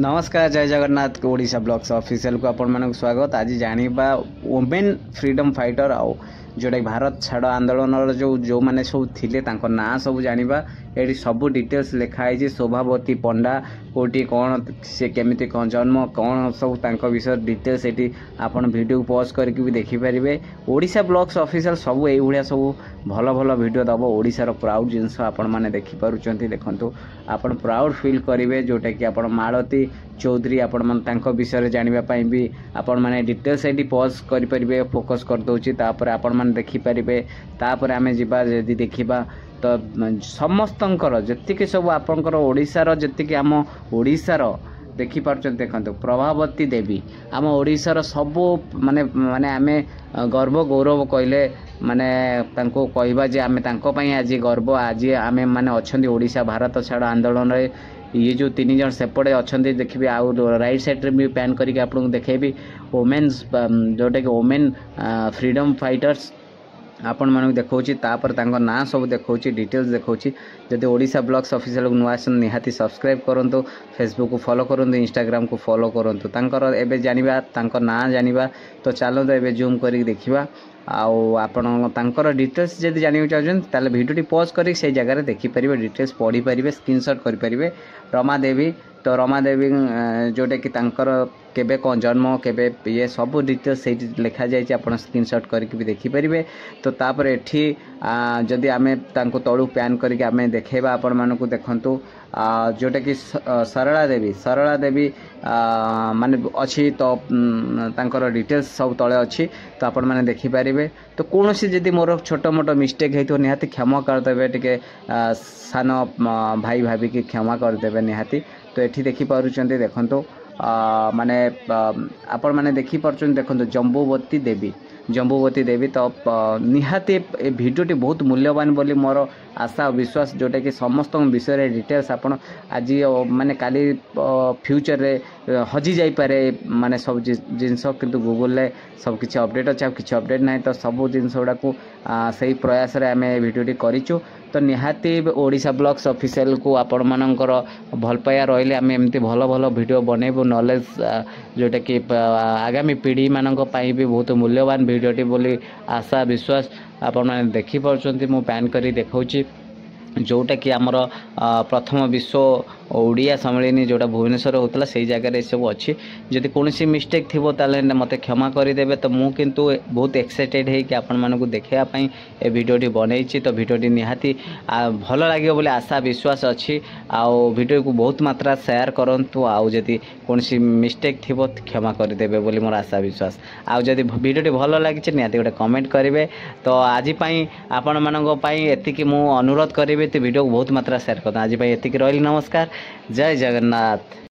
नमस्कार जय Jagannath Odisha blogs official को आपण मानक स्वागत। आज जानिबा वुमेन फ्रीडम फाइटर आउ जोटा भारत छाड़ आंदोलन जो मैंने सब थिले तांको ना सब जानिबा। एटी सब डिटेल्स लिखाई शोभावती पंडा कोटी कौन से केमिति कौन जन्म कौन सब तांको विषय डिटेल्स एटी आपण वीडियो पॉज करके भी देखि परिबे। ओडिशा ब्लॉग्स ऑफिशियल सब एई भलिया सब भल भल वीडियो दबो। ओडिशा रो प्राउड जिंस आपण माने देखि पारुचंती। देखंतु आपण प्राउड फील करिवे जोटा कि आपण मालती चौधरी आपण मन तांको विषय जानिबा पई भी आपण माने डिटेल्स एटी पॉज करि परिबे। फोकस कर दउची तापर आपण माने देखि परिबे। तापर आमे जिबा यदि देखिबा तो समस्तंकर जतिक सब आपणकर ओडिशार जतिक आम ओडिशार देखि पार्छन। देखंतु प्रभावती देवी आम ओडिशार सब माने माने आमे गर्व गौरव कहले माने तांको कहबा जे आमे तांको पई आज गर्व। आज आमे माने अछंती ओडिशा भारत छाड़ आंदोलन रे ये जो तीन जन सेपटे अच्छा देखिए। आउ राइट साइड रे भी पैन करके आपको देखेबी वुमेन्स जोटा कि वुमेन फ्रीडम फाइटर्स आपण मानक देखौची। तापर तांको ना सब देखौची डिटेल्स देखौची। जदि ओडिशा ब्लॉग्स ऑफिशियल को नुआ आसन निहाती सब्सक्राइब करंतु, फेसबुक को फॉलो करंतु, इंस्टाग्राम को फॉलो करंतु। तांकर एबे जानिबा तांको ना जानिबा तो चलो तो एबे जूम करी देखिबा। आउ आपण तांकर डिटेल्स जदि जानिबा चाहछन ताले वीडियोटी पॉज करी से जगह रे देखि परिबे। डिटेल्स पढ़ी परिबे, स्क्रीनशॉट करि परिबे। रमा देवी तो रमा देवी जोटा कि तांकर केबे कौन जन्म केबे ये सब डिटेल्स से लिखा जाए आप स्क्रीनशॉट करके भी देखिपारे। तो तापर एठी जदि आमे तांको तळु प्यान करके आमे देखेबा आपण मानकु देखंतु जोटा कि सरला देवी माने अच्छी तो तांकर डिटेल्स सब तले अच्छी तो आपण माने देखिपारे। तो कौन सी जदि मोर छोट मोट मिस्टेक है तो निहाती क्षमा करदेवे। टिके सान भाई भाभी की क्षमा करदेवे निहाती। तो एठी देखि पारुचंते देखंतु माने आपण माने देखि पारुचंते देखंतु जम्बुवती देवी तो निहाती भिडियोटी बहुत मूल्यवान बोली मोर आशा विश्वास। जोटा कि समस्त विषय डिटेल्स आपण आज माने काली फ्यूचर रे हजि जाई पारे माने सब जिनस किंतु गूगल ले सब किछि अपडेट अछि किछि अपडेट नाही। तो सब जिनस गुडा को सही प्रयास रे आमे भिडियोटी करिचु। तो निहाती ओडिशा ब्लॉग्स ऑफिशियल को आपण मानकर भल पाया रहिले आमे एमती भल भल वीडियो बनेबो। नॉलेज जोटा कि आगामी पीढ़ी मानक पई भी बहुत मूल्यवान वीडियोटी बोली आशा विश्वास। आपण माने देखि पाउछंती मु पैन करी देखौची जोटा कि आमर प्रथम विश्व ओडिया सम्मेलन जोटा भुवनेश्वर होता से जगह सब अच्छी। जदि कौन सी मिस्टेक थी मत क्षमा करदेवे। तो मु किंतु बहुत एक्साइटेड है कि आपण मानकु देखापी ए भिडियोटी बनई। तो भिडियोटी निहाती भल लगे बोले आशा विश्वास अच्छी। आउ भिडियो को बहुत मात्रा शेयर करंतु। आउ जदि कौन सी मिस्टेक थी क्षमा करदेवे बोली मोर आशा विश्वास। आउ जदि भिडियोटी भल लगी निहाती गोटे कमेंट करेंगे। तो आज आपण मानक एतिकी मु अनुरोध करी तो वीडियो को बहुत मात्रा शेयर करता। आज एतिकी रही। नमस्कार जय जगन्नाथ।